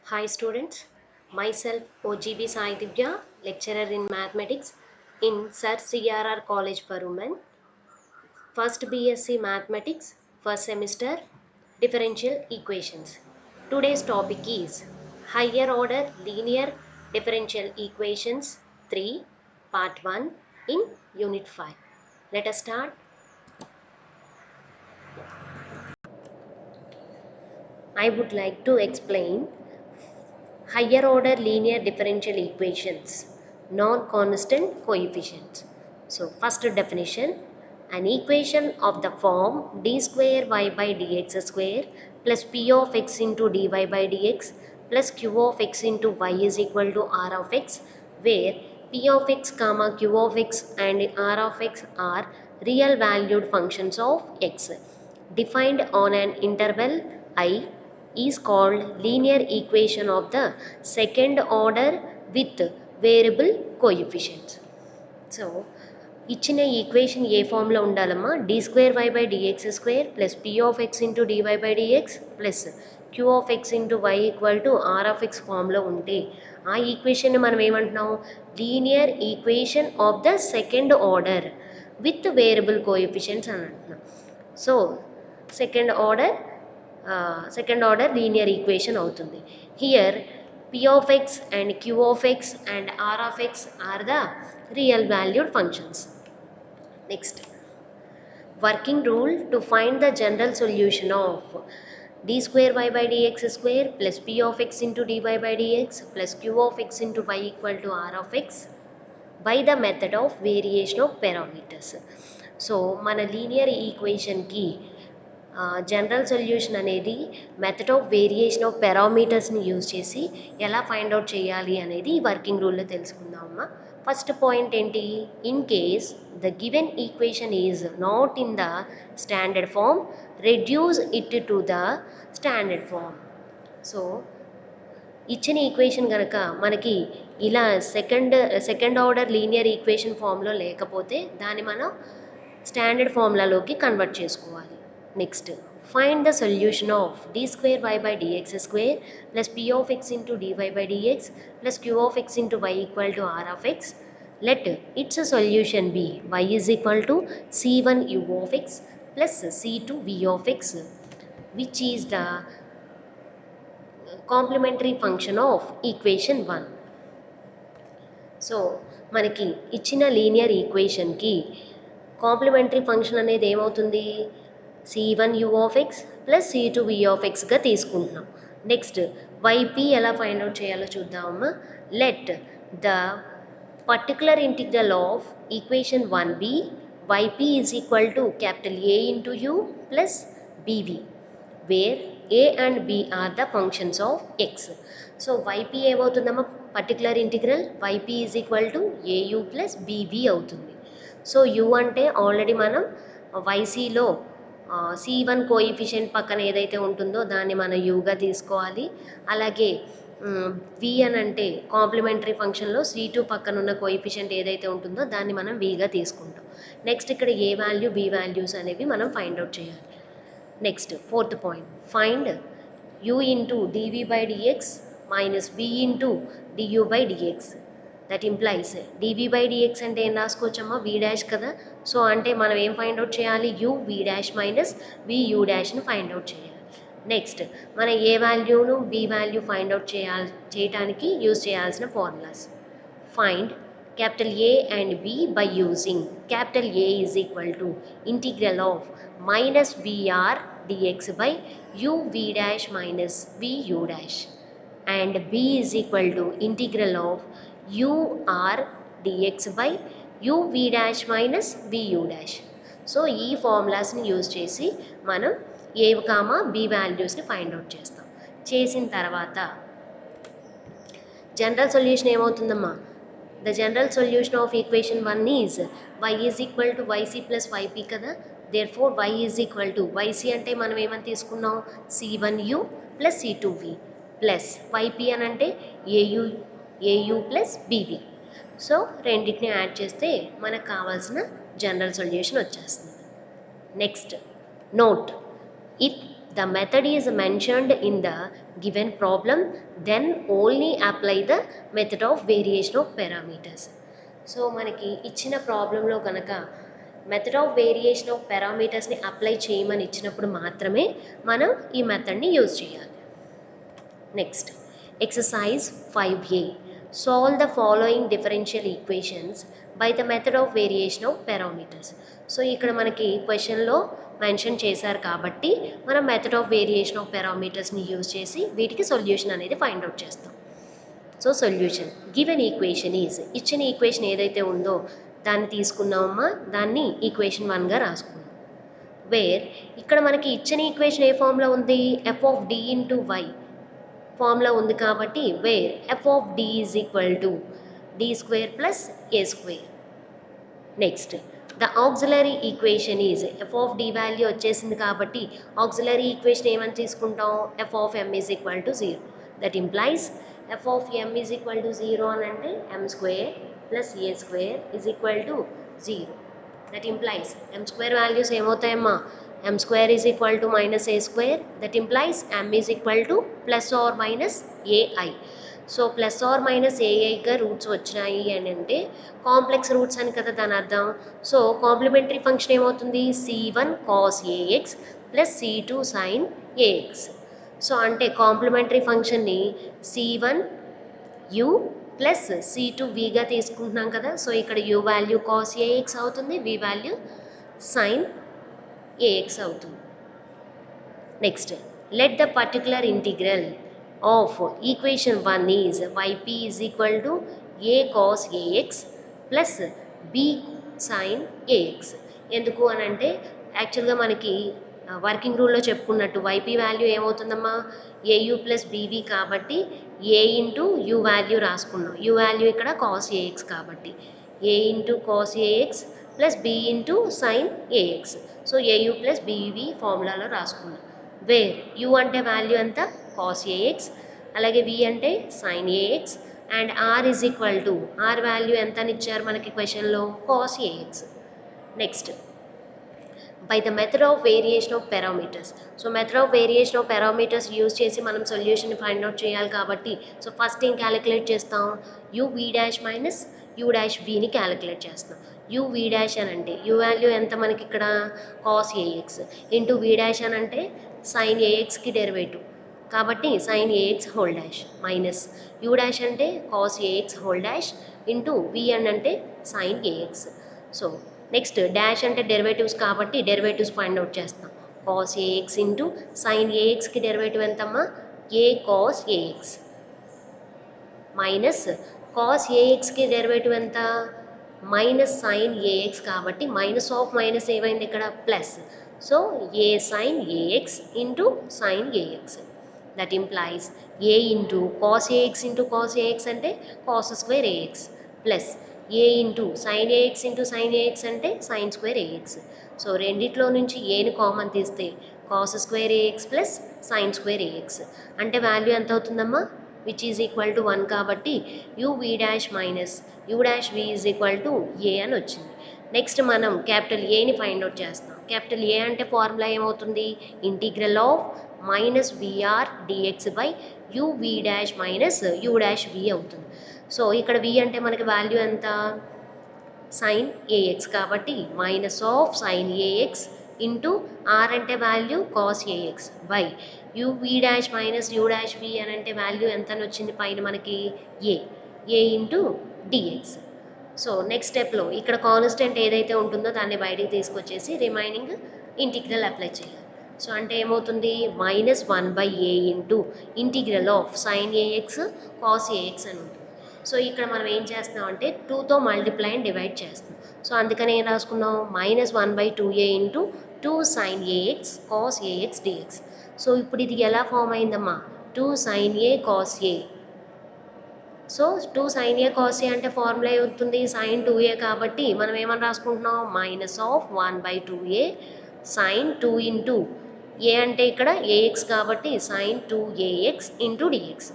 Hi students, myself OGB Sai Divya, lecturer in mathematics in Sir CRR College for Women, first BSc Mathematics, first semester, differential equations. Today's topic is higher order linear differential equations 3, part 1 in unit 5. Let us start. I would like to explain higher order linear differential equations, non-constant coefficients. So first definition, an equation of the form d square y by dx square plus p of x into dy by dx plus q of x into y is equal to r of x, where p of x comma q of x and r of x are real valued functions of x defined on an interval I is called linear equation of the second order with variable coefficients. So ఇచ్చిన equation ఏ ఫామ్లో ఉండాలమ్మా D square why by dx square plus P of X into DY by dx plus queue of X into why equal to are of X ఫామ్లో ఉంటే ఆ ఈక్వేషన్ని మనం ఏమంటున్నాం linear equation of the second order with variable coefficients అని అంటున్నాం. So second order linear equation అవుతుంది. Here p of x and q of x and r of x are the real valued functions. Next, working rule to find the general solution of d square y by dx square plus p of x into dy by dx plus q of x into y equal to r of x by the method of variation of parameters. So మన linear ఈక్వేషన్కి general solution అనేది method of variation of పారామీటర్స్ని use చేసి ఎలా find out చేయాలి అనేది ఈ working రూల్లో తెలుసుకుందామమ్మా. ఫస్ట్ పాయింట్ ఏంటి, in case the given equation is not in the standard form reduce it to the standard form. So ఇచ్చిన ఈక్వేషన్ కనుక మనకి ఇలా సెకండ్ ఆర్డర్ లీనియర్ ఈక్వేషన్ ఫామ్లో లేకపోతే దాన్ని మనం స్టాండర్డ్ ఫార్ములాలోకి కన్వర్ట్ చేసుకోవాలి. Next, find the solution of d square why by dx square plus P of X into DY by dx plus queue of X into why equal to are of x. Let its solution be y is equal to c1 u of x plus c2 v of x which is the complementary function of equation 1. So మనకి ఇచ్చిన linear ఈక్వేషన్కి complementary function అనేది ఏమవుతుంది, c1 u of x plus c2 v of xగా తీసుకుంటున్నాం. Next yp ఎలా find out చేయాలో చూద్దామమ్మా. Let the particular integral of equation 1b yp is equal to capital A into u plus bv, where a and b are the functions of x. So yp ఏమవుతుందమ్మా, particular integral yp is equal to au plus bv అవుతుంది. So u అంటే already మనం ycలో c1 coefficient పక్కన ఏదైతే ఉంటుందో దాన్ని మనం యూగా తీసుకోవాలి. అలాగే v అని అంటే కాంప్లిమెంటరీ ఫంక్షన్లో c2 పక్కన ఉన్న కోఎఫిషియెంట్ ఏదైతే ఉంటుందో దాన్ని మనం vగా తీసుకుంటాం. నెక్స్ట్ ఇక్కడ a వాల్యూ b వాల్యూస్ అనేవి మనం ఫైండ్ అవుట్ చేయాలి. Next fourth point, find u into dv by dx minus v into du by dx. That implies dv by dx అంటే ఏం రాసుకోవచ్చమ్మా, v డాష్ కదా. సో అంటే మనం ఏం ఫైండ్ అవుట్ చేయాలి, u v dash minus v u డాష్ని find out చేయాలి. నెక్స్ట్ మన ఏ వాల్యూను b వాల్యూ ఫైండ్ అవుట్ చేయడానికి యూజ్ చేయాల్సిన formulas. Find capital A and B by using capital A is equal to integral of minus VR dx by u v dash minus v u dash, and B is equal to integral of u r dx by u v dash minus v u dash. So ఈ ఫార్ములాస్ని use చేసి మనం A comma B వాల్యూస్ని find out చేస్తాం. చేసిన తర్వాత general solution ఏమవుతుందమ్మా, the general solution of equation 1 is y is equal to yc plus yp కదా. Therefore y is equal to yc అంటే మనం ఏమని తీసుకున్నాం, c1u plus c2v plus yp అని అంటే au ప్లస్ bv. సో రెండింటిని add చేస్తే మనకు కావాల్సిన జనరల్ సొల్యూషన్ వచ్చేస్తుంది. Next note, if the method is mentioned in the given problem, then only apply the method of variation of parameters. So మనకి ఇచ్చిన ప్రాబ్లంలో కనుక మెథడ్ ఆఫ్ వేరియేషన్ ఆఫ్ పారామీటర్స్ని అప్లై చేయమని ఇచ్చినప్పుడు మాత్రమే మనం ఈ మెథడ్ని యూజ్ చేయాలి. Next exercise 5A, solve the following differential equations by the method of variation of parameters. So ఇక్కడ మనకి క్వశ్చన్లో మెన్షన్ చేశారు కాబట్టి మనం మెథడ్ ఆఫ్ వేరియేషన్ ఆఫ్ పారామీటర్స్ని యూజ్ చేసి వీటికి సొల్యూషన్ అనేది ఫైండ్ అవుట్ చేస్తాం. So solution given equation is, ఇచ్చిన ఈక్వేషన్ ఏదైతే ఉందో దాన్ని తీసుకున్నామమ్మా, దాన్ని ఈక్వేషన్ 1గా రాసుకున్నాం. వేర్ ఇక్కడ మనకి ఇచ్చిన ఈక్వేషన్ ఏ ఫామ్లో ఉంది, F of D into Y ఫామ్లో ఉంది కాబట్టి where F of D is equal to D square plus A square. Next the auxiliary equation is, F of D value వచ్చేసింది కాబట్టి ఆక్సిలరీ ఈక్వేషన్ ఏమని తీసుకుంటాం, F of M is equal to 0. That implies F of M is equal to 0 అని అంటే M square plus A square is equal to 0. That implies M square values ఏమవుతాయమ్మా, M square is equal to minus A square. That implies M is equal to plus or minus A I. So plus or minus ఏఐగా roots వచ్చినాయి అని అంటే complex roots అని కదా దాని అర్థం. So complementary function ఏమవుతుంది, C1 cos AX plus C2 sine AX. So అంటే కాంప్లిమెంటరీ ఫంక్షన్ని C1 యూ ప్లస్ C2 విగా తీసుకుంటున్నాం కదా. సో ఇక్కడ యూ వాల్యూ కాస్ ఏఎక్స్ అవుతుంది, వి వాల్యూ సైన్ ఏఎక్స్ అవుతుంది. Next let the particular integral of equation 1 is yp is equal to a cos ax plus b sin ax. ఎందుకు అని అంటే యాక్చువల్గా మనకి వర్కింగ్ రూల్లో చెప్పుకున్నట్టు వైపీ వాల్యూ ఏమవుతుందమ్మా, ఏయూ ప్లస్ బీవీ కాబట్టి ఏ ఇంటూ యూ వాల్యూ రాసుకున్నాం. యూ వాల్యూ ఇక్కడ కాస్ ఏఎక్స్ కాబట్టి A into cos AX plus B into sine AX. So A U plus B V ఫార్ములాలో రాసుకున్నాం. వేర్ యూ అంటే వాల్యూ ఎంత, కాస్ ఏఎక్స్, అలాగే వి అంటే sine A X and R is equal to, R value ఎంత అని ఇచ్చారు మనకి క్వశ్చన్లో, cos A X. Next by the method of variation of parameters. So method of variation of parameters use చేసి మనం సొల్యూషన్ ఫైండ్ అవుట్ చేయాలి కాబట్టి సో ఫస్ట్ ఏం క్యాలిక్యులేట్ చేస్తాం, U we dash minus you dash విని క్యాలిక్యులేట్ చేస్తాం. యూ వి dash అని అంటే యూ వాల్యూ ఎంత మనకి ఇక్కడ, cos AX into V dash అని అంటే సైన్ ఏఎక్స్కి డెరివేటివ్ కాబట్టి sine AX whole dash minus you dash అంటే cos AX whole dash into V అని అంటే sine AX. So next dash అంటే డెరివేటివ్స్ కాబట్టి డెరివేటివ్స్ ఫైండ్ అవుట్ చేస్తాం. కాస్ ఏఎక్స్ ఇంటూ సైన్ ఏఎక్స్కి డెరివేటివ్ ఎంతమ్మా, A cos AX minus cos ఏఎక్స్కి derivative ఎంత, మైనస్ సైన్ ఏఎక్స్ కాబట్టి మైనస్ ఆఫ్ మైనస్ ఏమైంది ఇక్కడ plus. So A sine AX into sine A X. That implies A into cos AX into cos AX అంటే cos square AX plus A into sine AX into sine AX అంటే sine square AX. So రెండిట్లో నుంచి ఏని common తీస్తే cos square AX plus sine square A X అంటే value ఎంత అవుతుందమ్మా, which is equal to 1 కాబట్టి U we dash minus you dash we is equal to A అని వచ్చింది. నెక్స్ట్ మనం క్యాపిటల్ ఏని ఫైండ్ అవుట్ చేస్తాం. క్యాపిటల్ ఏ అంటే ఫార్ములా ఏమవుతుంది, integral of minus V R D X by you we dash minus you dash V అవుతుంది. So ఇక్కడ V అంటే మనకి వాల్యూ ఎంత, సైన్ ఏఎక్స్ కాబట్టి minus of sine AX into r అంటే value cos AX by you we dash minus you dash v అని అంటే value ఎంత అని వచ్చింది పైన మనకి, a into dx. So next స్టెప్లో ఇక్కడ కాన్స్టెంట్ ఏదైతే ఉంటుందో దాన్ని బయటికి తీసుకొచ్చేసి రిమైనింగ్ ఇంటిగ్రల్ అప్లై చేయాలి. సో అంటే ఏమవుతుంది, -1/a into integral of sine AX cos ax అని ఉంటుంది. సో ఇక్కడ మనం ఏం చేస్తున్నాం అంటే 2తో మల్టిప్లై అండ్ డివైడ్ చేస్తున్నాం. సో అందుకని ఏం రాసుకున్నాం, -1/2a into 2 sine AX cos A X D X. So ఇప్పుడు ఇది ఎలా ఫామ్ అయిందమ్మా, 2 sine A cos A. So 2 sine A cos A అంటే ఫార్ములా అవుతుంది సైన్ 2a కాబట్టి మనం ఏమని రాసుకుంటున్నాం, -1/2a సైన్ 2 ఇంటూ ఏ అంటే ఇక్కడ ఏఎక్స్ కాబట్టి sine 2ax into dx.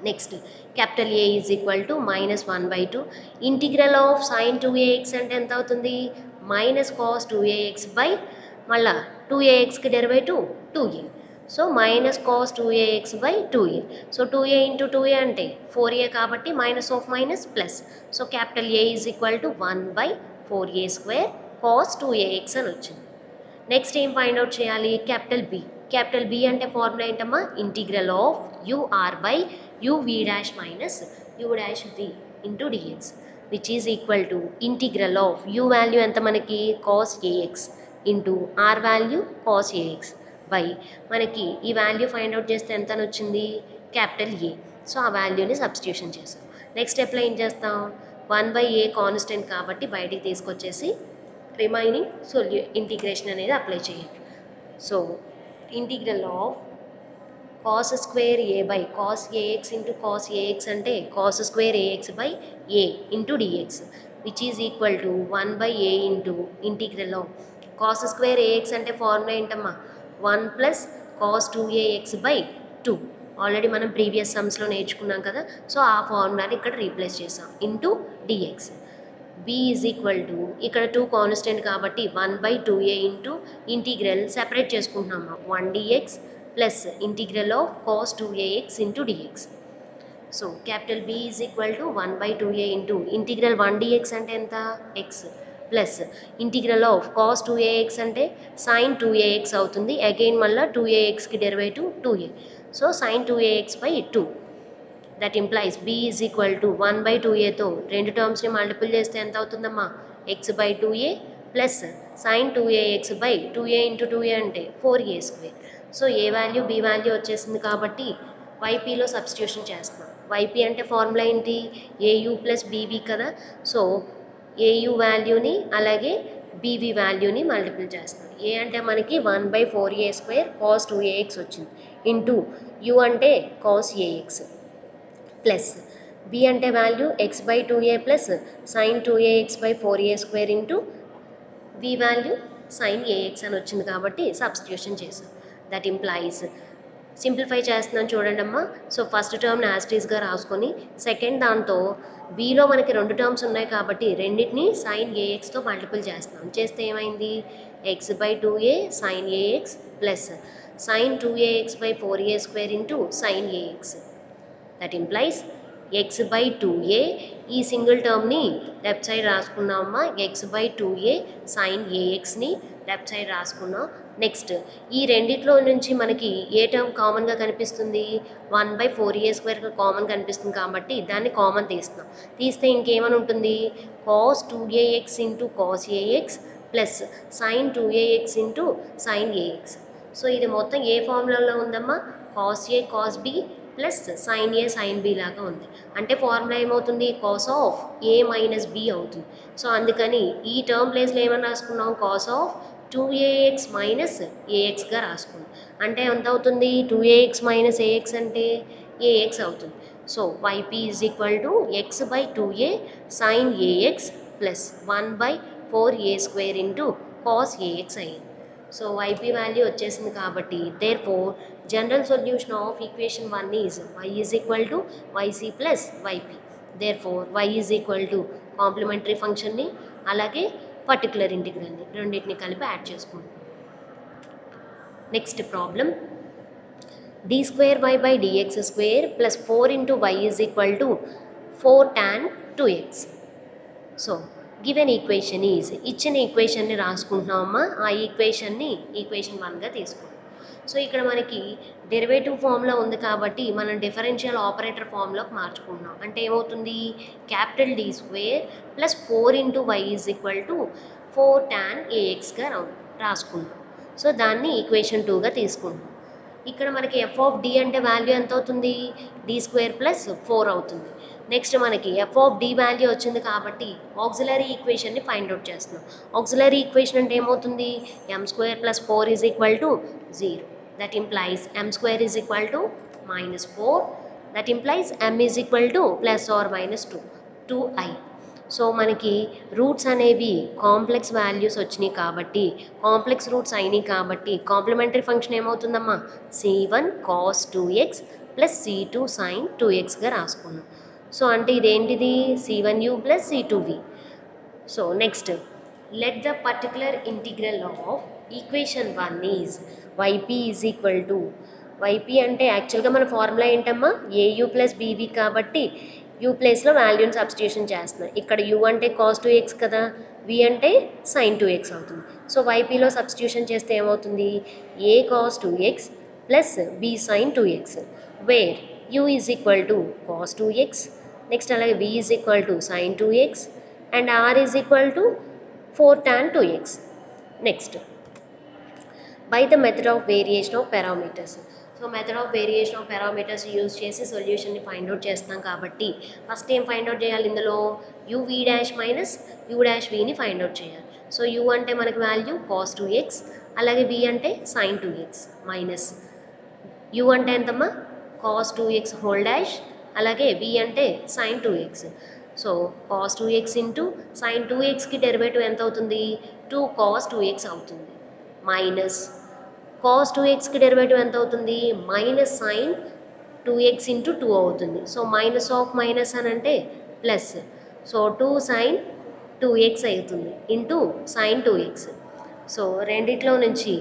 Next capital A is equal to -1/2 integral of sine 2ax అంటే ఎంత అవుతుంది, మైనస్ కాస్ 2ax బై మళ్ళా 2axకి derivative 2a. So minus cos 2ax by 2a. So 2a into 2a అంటే 4a కాబట్టి minus of minus plus. So capital A is equal to 1/4a² cos 2ax అని వచ్చింది. Next ఏం find out చేయాలి? Capital B. Capital B అంటే formula ఏంటమ్మా? Integral of ur by uv dash minus u dash v into dx which is equal to integral of u value ఎంత మనకి? Cos AX into are value cos AX by మనకి ఈ value find out చేస్తే ఎంత అని వచ్చింది? Capital ఏ. So ఆ వాల్యూని సబ్స్టిట్యూషన్ చేస్తాం. నెక్స్ట్ స్టెప్లో ఏం చేస్తాం? 1/a కాన్స్టెంట్ కాబట్టి బయటికి తీసుకొచ్చేసి రిమైనింగ్ ఇంటిగ్రేషన్ అనేది అప్లై చేయాలి. So integral of cos square A by cos AX into cos AX అంటే cos square A X by A into dx which is equal to 1/a into integral of cos square A X అంటే formula ఏంటమ్మా? 1 plus cos 2ax by 2. Already మనం previous సమ్స్లో నేర్చుకున్నాం కదా. So ఆ ఫార్ములాని ఇక్కడ రీప్లేస్ చేసాం into D X. b is equal to ఇక్కడ 2 కాన్స్టెంట్ కాబట్టి 1/2a ఇంటూ ఇంటిగ్రల్ సెపరేట్ చేసుకుంటున్నాము 1dx plus integral of cos 2ax into dx. So capital B is equal to 1/2a into integral 1dx అంటే ఎంత? x plus integral of cos 2ax అంటే sine 2ax అవుతుంది. Again మళ్ళీ 2axకి derivative 2a. So sine 2ax by 2. That implies b is equal to 1/2aతో రెండు టర్మ్స్ని multiple చేస్తే ఎంత అవుతుందమ్మా? x/2a plus sine 2ax by 2a into 2a అంటే 4a². So a value b value వచ్చేసింది కాబట్టి ypలో సబ్స్టిట్యూషన్ చేస్తున్నాం. yp అంటే ఫార్ములా ఏంటి? au ప్లస్ bv కదా. సో au వాల్యూని అలాగే bv వాల్యూని మల్టిపుల్ చేస్తాం. a అంటే మనకి 1/4a² కాస్ 2ax వచ్చింది ఇంటూ u అంటే కాస్ ax ప్లస్ b అంటే value x/2a plus sine 2ax/4a² into v value sign ax అని వచ్చింది కాబట్టి సబ్స్టిట్యూషన్ చేసాం. దట్ ఇంప్లైస్ సింప్లిఫై చేస్తున్నాను చూడండి అమ్మా. సో ఫస్ట్ టర్మ్ని యాస్టీస్గా రాసుకొని సెకండ్ దాంతో బీలో మనకి రెండు టర్మ్స్ ఉన్నాయి కాబట్టి రెండింటిని సైన్ ఏఎక్స్తో మల్టిపుల్ చేస్తున్నాం. చేస్తే ఏమైంది? x/2a sine AX plus sine 2ax/4a² into sine A X. That implies x/2a ఈ సింగిల్ టర్మ్ని లెఫ్ట్ సైడ్ రాసుకున్నామమ్మా. x/2a సైన్ ఏఎక్స్ని లెఫ్ట్ సైడ్ రాసుకున్నాం. నెక్స్ట్ ఈ రెండిట్లో నుంచి మనకి ఏ టర్మ్ కామన్గా కనిపిస్తుంది? 1/4a² కామన్ కనిపిస్తుంది కాబట్టి దాన్ని కామన్ తీస్తున్నాం. తీస్తే ఇంకేమని ఉంటుంది? Cos 2ax into cos AX plus sine 2ax into sine AX. So ఇది మొత్తం ఏ ఫార్ములాలో ఉందమ్మా? Cos a cos b plus sine a sine b లాగా ఉంది. అంటే ఫార్ములా ఏమవుతుంది? Cos of a minus b అవుతుంది. సో అందుకని ఈ టర్మ్ ప్లేస్లో ఏమని రాసుకున్నాం? కాస్ ఆఫ్ 2ax మైనస్ ఏఎక్స్గా రాసుకున్నాం. అంటే ఎంత అవుతుంది? 2ax మైనస్ ఏఎక్స్ అంటే ఏఎక్స్ అవుతుంది. So yp is equal to x/2a sine AX plus 1/4a² into cos ax అయ్యింది. సో yp వాల్యూ వచ్చేసింది కాబట్టి therefore general solution of equation 1 is y is equal to yc plus yp. Therefore y is equal to complementary ఫంక్షన్ని అలాగే particular ఇంటిగ్రల్ని రెండింటిని కలిపి add చేసుకుంటాం. Next problem d² y dx² plus 4 into y is equal to 4 tan 2x. So given equation is ఇచ్చిన ఈక్వేషన్ని రాసుకుంటున్నామమ్మా. ఆ ఈక్వేషన్ని ఈక్వేషన్ 1గా తీసుకుంటాం. సో ఇక్కడ మనకి డెరివేటివ్ ఫామ్లో ఉంది కాబట్టి మనం డిఫరెన్షియల్ ఆపరేటర్ ఫామ్లోకి మార్చుకుంటున్నాం. అంటే ఏమవుతుంది? Capital D² plus 4 into y is equal to 4 tan axగా రాసుకుంటాం. సో దాన్ని ఈక్వేషన్ 2గా తీసుకుంటాం. ఇక్కడ మనకి ఎఫ్ ఆఫ్ డి అంటే వాల్యూ ఎంత అవుతుంది? d² ప్లస్ 4 అవుతుంది. నెక్స్ట్ మనకి ఎఫ్ ఆఫ్ డి వాల్యూ వచ్చింది కాబట్టి ఆక్సిలరీ ఈక్వేషన్ని ఫైండ్ అవుట్ చేస్తున్నాం. ఆక్సిలరీ ఈక్వేషన్ అంటే ఏమవుతుంది? m² plus 4 is equal to 0. That implies m² is equal to -4. That implies m is equal to plus or minus 2i. So మనకి roots అనేవి complex values వచ్చినాయి కాబట్టి కాంప్లెక్స్ రూట్స్ అయినాయి కాబట్టి complementary function ఏమవుతుందమ్మా? c1 cos 2x plus c2 sin 2xగా రాసుకున్నాం. So అంటే ఇదేంటిది? c1u plus c2v. So next let the particular integral of equation 1 is YP is equal to YP అంటే యాక్చువల్గా మన ఫార్ములా ఏంటమ్మా ఏయూ ప్లస్ బీవీ కాబట్టి యూ ప్లేస్లో వాల్యూని సబ్స్టిట్యూషన్ చేస్తున్నాం. ఇక్కడ యూ అంటే కాస్ 2x కదా, వి అంటే సైన్ 2x అవుతుంది. సో వైపీలో సబ్స్టిట్యూషన్ చేస్తే ఏమవుతుంది A cos 2x plus B sine 2x where U is equal to cos 2x, next అలాగే v is equal to sine 2x and r is equal to 4 tan 2x. Next by the method of variation of parameters. So method of variation of parameters use చేసి సొల్యూషన్ని find out చేస్తాం కాబట్టి first ఏం find out చేయాలి ఇందులో uv dash minus u dash vని find out చేయాలి. So u అంటే మనకి వాల్యూ కాస్ 2x, అలాగే v అంటే సైన్ 2x మైనస్ u అంటే ఎంతమ్మా కాస్ 2x హోల్ డాష్, అలాగే v అంటే sine 2x. So cos 2x into sine 2xకి డెరివేటివ్ ఎంత అవుతుంది 2 కాస్ 2x అవుతుంది మైనస్ కాస్ 2xకి డెరివేటివ్ ఎంత అవుతుంది మైనస్ సైన్ 2x ఇంటూ 2 అవుతుంది. సో మైనస్ ఆఫ్ మైనస్ అని అంటే ప్లస్, సో 2 సైన్ 2x అవుతుంది ఇంటూ సైన్ 2x. సో రెండిట్లో నుంచి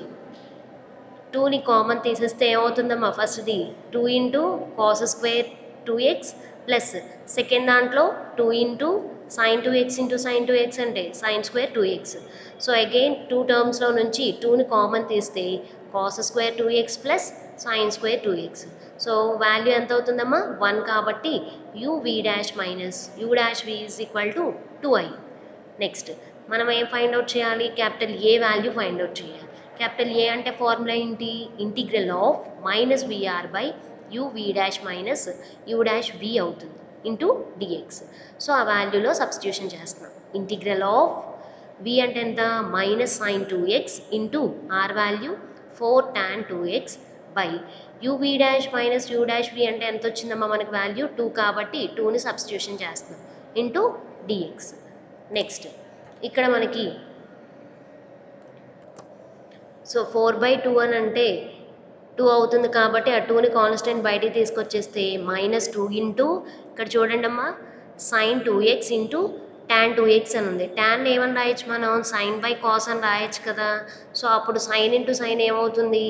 2ని కామన్ తీసేస్తే ఏమవుతుందమ్మా ఫస్ట్ది 2 into cos square 2x plus second దాంట్లో 2 into sine 2x into sign 2x అంటే sine square 2x. So again 2 టర్మ్స్లో నుంచి 2ని కామన్ తీస్తే cos square 2x plus sine square 2x. So value ఎంత అవుతుందమ్మా 1 కాబట్టి uv dash minus u dash v is equal to 2i. Next మనం ఏం find out చేయాలి క్యాపిటల్ ఏ వాల్యూ ఫైండ్ అవుట్ చేయాలి. క్యాపిటల్ ఏ అంటే ఫార్ములా ఏంటి integral of minus VR by uv dash minus u dash v అవుతుంది into dx. So ఆ వాల్యూలో substitution చేస్తున్నాం. ఇంటిగ్రల్ ఆఫ్ v అంటే ఎంత minus sine 2x into are value 4 tan 2x by uv dash minus u dash v అంటే ఎంత వచ్చిందమ్మా మనకి వాల్యూ 2 కాబట్టి 2ని సబ్స్టిట్యూషన్ చేస్తున్నాం ఇంటూ డిఎక్స్. నెక్స్ట్ ఇక్కడ మనకి సో 4/2 అని అంటే 2 అవుతుంది కాబట్టి ఆ 2ని కాన్స్టెంట్ బయటికి తీసుకొచ్చేస్తే మైనస్ 2 ఇంటూ ఇక్కడ చూడండి అమ్మా sign 2x into tan 2x అని ఉంది. ట్యాన్ ఏమని రాయొచ్చు మనం సైన్ బై కాస్ అని రాయొచ్చు కదా. సో అప్పుడు సైన్ ఇంటూ సైన్ ఏమవుతుంది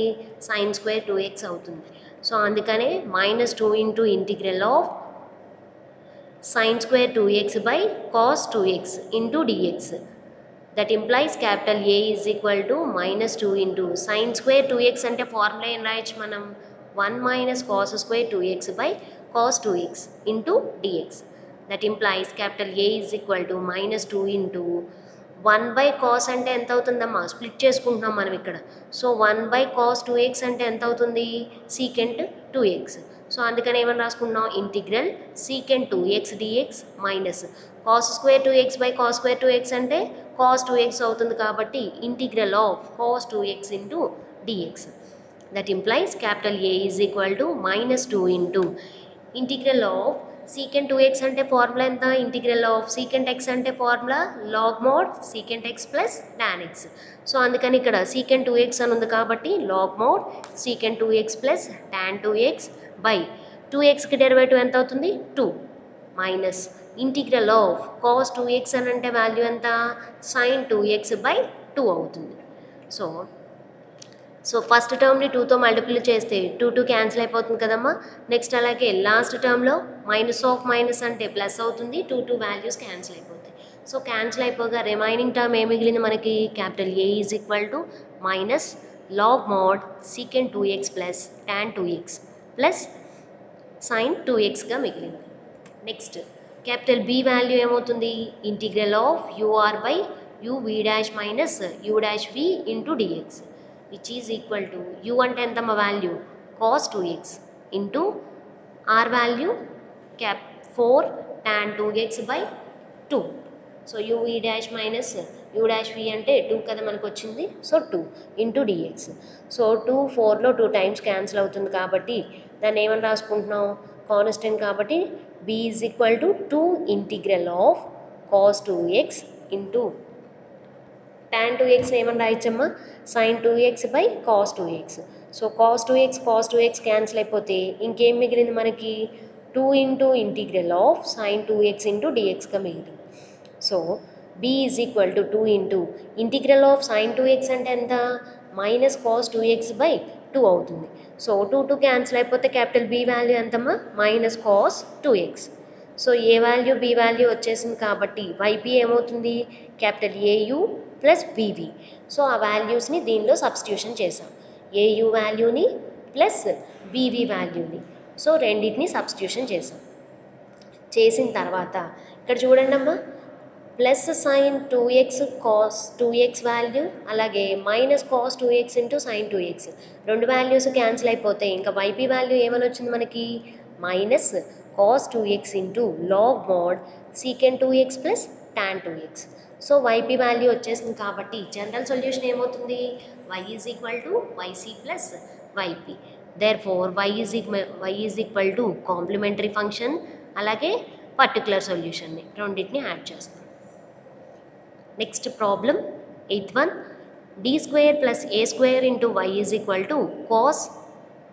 సైన్ స్క్వేర్ 2x అవుతుంది. సో అందుకనే minus 2 into integral of sin square 2x by cos 2x into dx. That implies capital A is equal to minus 2 into sin square 2x అంటే formula ఏం రాయొచ్చు మనం 1 minus cos square 2x by cos 2x into dx. That implies capital A is equal to minus 2 into 1 by cos అంటే ఎంత అవుతుందమ్మా split చేసుకుంటున్నాం మనం ఇక్కడ. సో 1 by cos 2x అంటే ఎంత అవుతుంది సీకెంట్ 2x. సో అందుకని ఏమని రాసుకుంటున్నాం integral secant 2x dx minus cos square 2x by cos square 2x అంటే కాస్ 2x అవుతుంది కాబట్టి integral of cos 2x into dx. That implies capital A is equal to minus 2 into integral of secant 2x అంటే formula ఎంత integral of secant x అంటే formula log mod secant x plus tan x. So అందుకని ఇక్కడ secant 2x అని ఉంది కాబట్టి log mod secant 2x plus tan 2x by 2xకి derivative ఎంత అవుతుంది 2 minus integral of cos 2x అని అంటే వాల్యూ ఎంత సైన్ 2x బై 2 అవుతుంది. సో ఫస్ట్ టర్మ్ని 2తో మల్టిప్లై చేస్తే 2 క్యాన్సిల్ అయిపోతుంది కదమ్మా. నెక్స్ట్ అలాగే లాస్ట్ టర్మ్లో మైనస్ ఆఫ్ మైనస్ అంటే ప్లస్ అవుతుంది 2 వాల్యూస్ క్యాన్సిల్ అయిపోతాయి. సో క్యాన్సిల్ అయిపోగా రిమైనింగ్ టర్మ్ ఏం మిగిలింది మనకి capital A is equal to minus log mod secant 2x plus tan 2x plus sine 2xగా మిగిలింది. నెక్స్ట్ క్యాపిటల్ బి వాల్యూ ఏమవుతుంది integral of you're by uv dash minus u dash v into dx which is equal to u అంటే ఎంతమ్మ value cos 2x into are value cap 4 tan 2x by 2. So uv dash minus u dash v అంటే 2 కదా మనకు వచ్చింది. So 2 into dx. So 2 4లో 2 times cancel అవుతుంది కాబట్టి దాన్ని ఏమని రాసుకుంటున్నాం కాన్స్టెంట్ కాబట్టి b is equal to 2 integral of cos 2x into tan 2x ఏమని రాయొచ్చమ్మా sin 2x by cos 2x. So cos 2x cancel అయిపోతే ఇంకేం మిగిలింది మనకి 2 into integral of sin 2x into dxగా మిగిలింది. So b is equal to 2 into integral of sine 2x అంటే ఎంత మైనస్ కాస్ 2x బై 2 అవుతుంది. సో 2 క్యాన్సిల్ అయిపోతే క్యాపిటల్ B వాల్యూ ఎంతమ్మా minus cos 2x. So a value b value వచ్చేసింది కాబట్టి yp ఏమవుతుంది capital au plus bv. So ఆ వాల్యూస్ని దీనిలో సబ్స్టిట్యూషన్ చేసాం, ఏయు వాల్యూని ప్లస్ బీవీ వాల్యూని. సో రెండింటిని సబ్స్టిట్యూషన్ చేసిన తర్వాత ఇక్కడ చూడండి అమ్మా, plus sine 2x cos 2x value అలాగే minus cos 2x into sign 2x రెండు వాల్యూస్ క్యాన్సిల్ అయిపోతే ఇంకా వైపీ వాల్యూ ఏమని వచ్చింది మనకి minus cos 2x into log mod secant 2x plus tan 2x. So yp value వచ్చేసింది కాబట్టి జనరల్ సొల్యూషన్ ఏమవుతుంది y is equal to YC plus yp. Therefore y is equal to complementary function అలాగే particular సొల్యూషన్ని రెండింటిని add చేస్తాం. Next problem 8th one, d square plus A square into y is equal to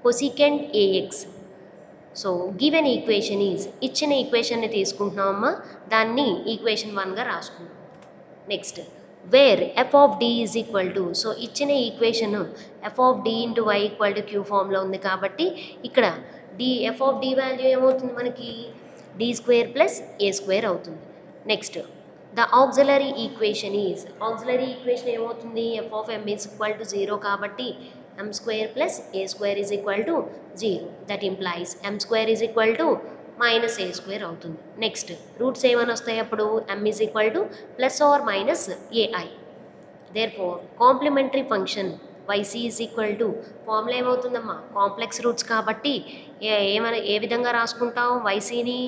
cosecant AX. So given equation is ఇచ్చిన ఈక్వేషన్ని తీసుకుంటున్నామమ్మా, దాన్ని equation 1గా రాసుకుంటాం. Next where F of D is equal to, so ఇచ్చిన equation f of D into why equal to q ఫామ్లో ఉంది కాబట్టి ఇక్కడ ఎఫ్ ఆఫ్ డి వాల్యూ ఏమవుతుంది మనకి డి స్క్వేర్ ప్లస్ ఏ స్క్వేర్ అవుతుంది. నెక్స్ట్ ద ఆక్సిలరీ ఈక్వేషన్ ఏమవుతుంది f of M is equal to 0 కాబట్టి m square plus A square is equal to 0. That implies M square is equal to minus A square అవుతుంది. Next roots ఏమైనా వస్తాయి అప్పుడు m is equal to plus or minus a i. Therefore complementary function y c is equal to formula ఏమవుతుందమ్మా complex roots కాబట్టి ఏ విధంగా రాసుకుంటాం వైసీని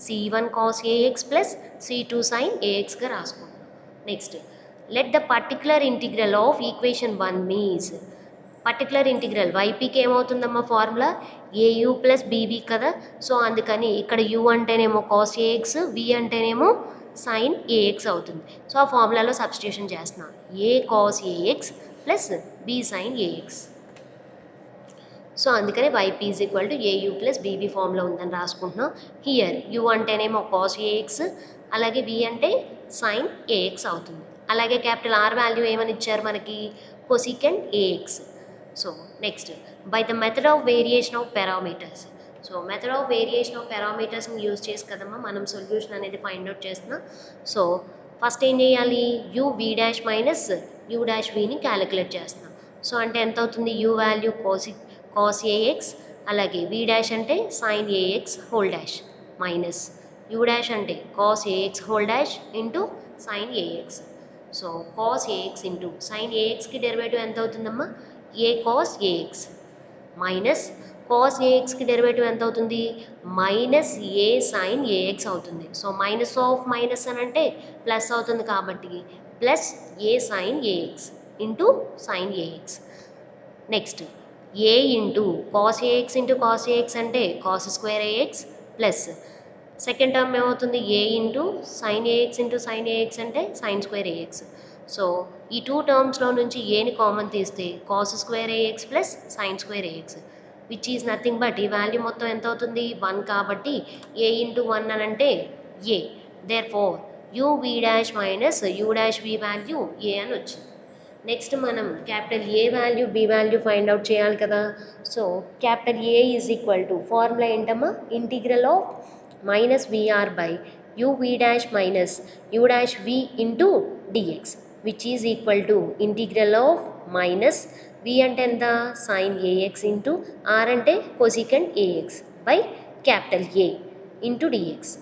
c1 cos AX plus c2 sine ఏఎక్స్గా రాసుకుంటాం. Next let the particular integral of equation 1 means particular integral వైపీకి ఏమవుతుందమ్మా ఫార్ములా ఏయు ప్లస్ బీబీ కదా. సో అందుకని ఇక్కడ యు అంటేనేమో కాస్ ఏఎక్స్, వి అంటేనేమో సైన్ ఏఎక్స్ అవుతుంది. సో ఆ ఫార్ములాలో సబ్స్టిట్యూషన్ చేస్తున్నాం, a cos AX plus B sine AX. So అందుకనే y p is equal to a u plus b v ఫామ్లో ఉందని రాసుకుంటున్నాం. హియర్ యూ అంటేనేమో కాస్ ఏఎక్స్ అలాగే బి అంటే సైన్ ఏఎక్స్ అవుతుంది. అలాగే క్యాపిటల్ ఆర్ వాల్యూ ఏమని ఇచ్చారు మనకి cosecant AX. So next by the method of variation of parameters. So method of variation of పారామీటర్స్ని యూజ్ చేసి కదమ్మా మనం సొల్యూషన్ అనేది ఫైండ్ అవుట్ చేస్తున్నాం. సో ఫస్ట్ ఏం చేయాలి u we dash minus you dash విని క్యాలిక్యులేట్ చేస్తున్నాం. సో అంటే ఎంత అవుతుంది యూ వాల్యూ కాస్ ఏఎక్స్ అలాగే వి డాష్ అంటే sine AX whole dash minus you dash అంటే cos AX whole dash into sine AX. So cos AX into sine ఏఎక్స్కి derivative ఎంత అవుతుందమ్మా a cos AX minus cos ఏఎక్స్కి derivative ఎంత అవుతుంది minus a sine a x అవుతుంది. So minus of minus అని అంటే ప్లస్ అవుతుంది కాబట్టి plus A sine AX into sine a x. Next a into cos AX అంటే cos square AX plus second term ఏమవుతుంది ఏ ఇంటూ సైన్ ఏఎక్స్ అంటే sine square AX. So ఈ two టర్మ్స్లో నుంచి ఏని కామన్ తీస్తే cos square AX plus sine square a x which is nothing but ఈ value మొత్తం ఎంత అవుతుంది 1 కాబట్టి ఏ ఇంటూ 1 అని అంటే a. Therefore u we dash minus you dash v value a అని వచ్చింది. నెక్స్ట్ మనం క్యాపిటల్ ఏ value b value find out చేయాలి కదా. So capital A is equal to formula ఏంటమ్మా integral of minus VR by you we dash minus you dash v into dx which is equal to integral of minus v అంటే ఎంత sine AX into r అంటే cosecant a x by capital a into dx.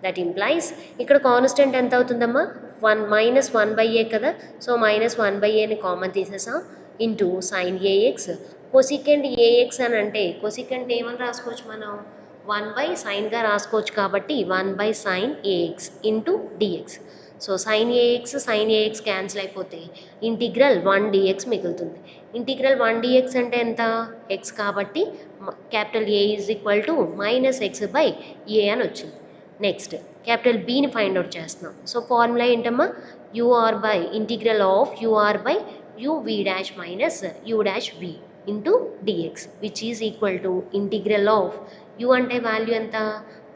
That implies ఇక్కడ constant ఎంత అవుతుందమ్మా 1 minus 1/a కదా. So minus 1/aని common తీసేసాం into sine a x cosecant a x అని అంటే కొసికెంట్ ఏమని రాసుకోవచ్చు మనం 1/సైన్గా రాసుకోవచ్చు కాబట్టి 1/సైన్ a x into dx. So sine a x cancel అయిపోతే ఇంటిగ్రల్ 1 డిఎక్స్ మిగులుతుంది. ఇంటిగ్రల్ 1 డిఎక్స్ అంటే ఎంత ఎక్స్ కాబట్టి capital A is equal to minus x by a అని వచ్చింది. నెక్స్ట్ క్యాపిటల్ బీని ఫైండ్ అవుట్ చేస్తున్నాం. సో ఫార్ములా ఏంటమ్మా u r by integral of you're by you we dash minus you dash v into dx which is equal to integral of u అంటే value ఎంత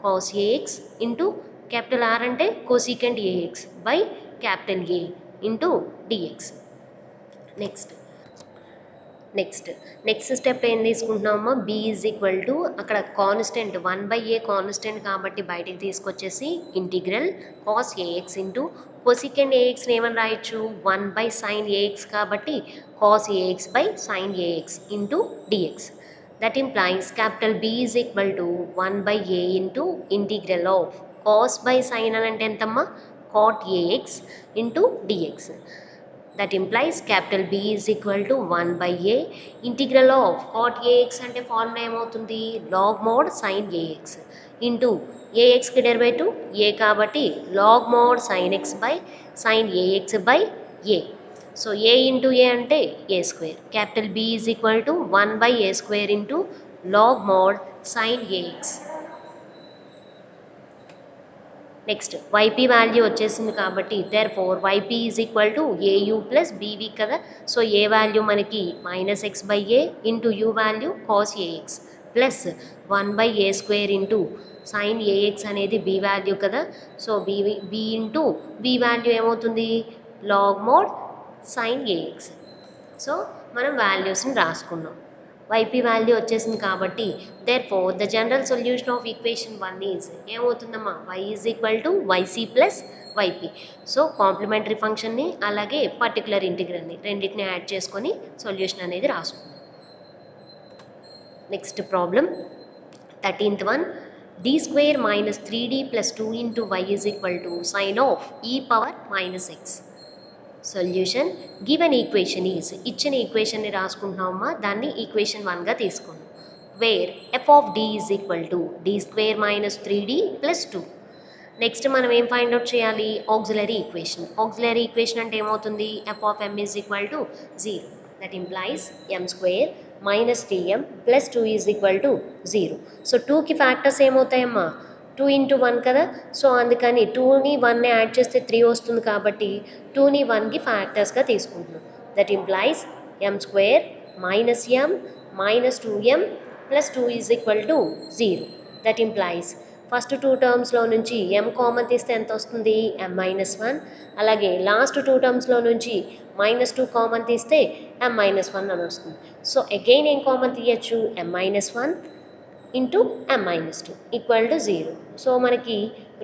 cos AX into capital r అంటే cosecant a x by capital a into dx. Next next step ఏం తీసుకుంటున్నామో b is equal to అక్కడ constant 1/a constant కాబట్టి బయటికి తీసుకొచ్చేసి integral cos AX into cosecant ఏఎక్స్ని ఏమని రాయొచ్చు 1/sin ఏఎక్స్ కాబట్టి cos AX by sine AX into dx. That implies capital B is equal to 1/a into integral of cos by sine అని అంటే ఎంతమ్మా cot ax into dx. That implies capital B is equal to 1/a integral of cot ax అంటే formula ఏమవుతుంది log mod sin ax into ఏఎక్స్కి derivative a కాబట్టి log mod sin x బై sin ax by a. So a into a అంటే a square. Capital B is equal to 1/a square into log mod sin ax. Next y p value వచ్చేసింది కాబట్టి therefore y p is equal to a u plus b v కదా. So a value మనకి -x/a into you value cos AX plus 1/a square into sine a x అనేది b value కదా. So b into b value ఏమవుతుంది log mod sine AX. So మనం వాల్యూస్ని రాసుకున్నాం. Y p value వచ్చేసింది కాబట్టి therefore the general solution of equation 1 is ఏమవుతుందమ్మా y is equal to YC plus y p. So complementary ఫంక్షన్ని అలాగే పర్టికులర్ ఇంటిగ్రల్ని రెండింటిని యాడ్ చేసుకొని సొల్యూషన్ అనేది రాసుకుందాం. Next problem 13th one d square minus 3d plus 2 into y is equal to sign of e power -x. Solution given equation is ఇచ్చిన ఈక్వేషన్ని రాసుకుంటున్నామమ్మా దాన్ని ఈక్వేషన్ 1గా తీసుకున్నాం. Where F of D is equal to D square minus 3d plus 2. Next మనం ఏం find out చేయాలి auxiliary equation. Auxiliary equation అంటే ఏమవుతుంది f of M is equal to 0. That implies M square minus 3m plus 2 is equal to 0. సో 2కి factors ఏమవుతాయమ్మా 2 into 1 కదా. So అందుకని 2ని 1ని యాడ్ చేస్తే 3 వస్తుంది కాబట్టి 2ని 1కి ఫ్యాక్టర్స్గా తీసుకుంటున్నాం. That implies M square minus M minus 2m plus 2 is equal to 0. That implies first 2 టర్మ్స్లో నుంచి m కామన్ తీస్తే ఎంత వస్తుంది m-1. అలాగే లాస్ట్ 2 టర్మ్స్లో నుంచి -2 కామన్ తీస్తే m-1 అని వస్తుంది. సో అగైన్ ఏం కామన్ తీయచ్చు m-1 into m-2 equal to 0. So మనకి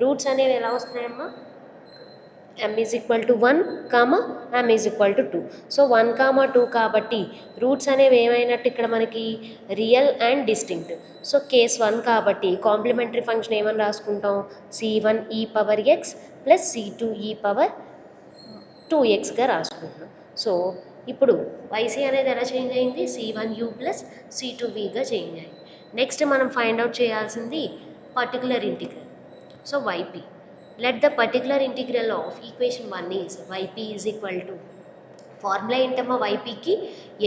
రూట్స్ అనేవి ఎలా వస్తున్నాయమ్మా m is equal to 1 comma m is equal to 2. So 1 comma 2 కాబట్టి రూట్స్ అనేవి ఏమైనట్టు ఇక్కడ మనకి real and distinct. So case 1 కాబట్టి కాంప్లిమెంటరీ ఫంక్షన్ ఏమని రాసుకుంటాం c1 ఈ power x plus c2 e power 2xగా రాసుకుంటున్నాం. So ఇప్పుడు వైసీ అనేది ఎలా చేంజ్ అయింది c1u ప్లస్ c2vగా చేంజ్ అయింది. నెక్స్ట్ మనం ఫైండ్ అవుట్ చేయాల్సింది particular integral. So YP let the particular integral of equation 1 is yp is equal to formula ఏంటమ్మా వైపీకి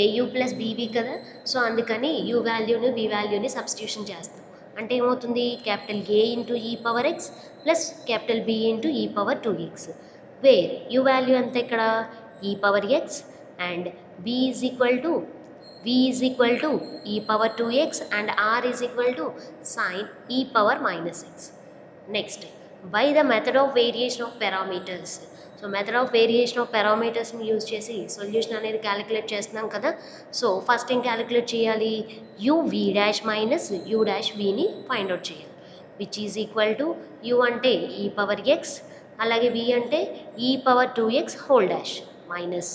ఏయూ ప్లస్ బీవీ కదా. సో అందుకని యూ వాల్యూని బీ వాల్యూని సబ్స్టిట్యూషన్ చేస్తాం. అంటే ఏమవుతుంది capital a into e power x plus capital b into e power 2x. Where u value అంతా ఇక్కడ e power x and b is equal to v is equal to e power 2x and r is equal to sin e power minus x. Next, by the method of variation of parameters. So method of variation of పారామీటర్స్ని use చేసి solution అనేది calculate చేస్తున్నాం కదా. So first ఏం calculate చేయాలి u v dash minus you dash వీని find out చేయాలి. Which is equal to u అంటే ఈ పవర్ ఎక్స్ అలాగే వి అంటే e power 2x whole dash minus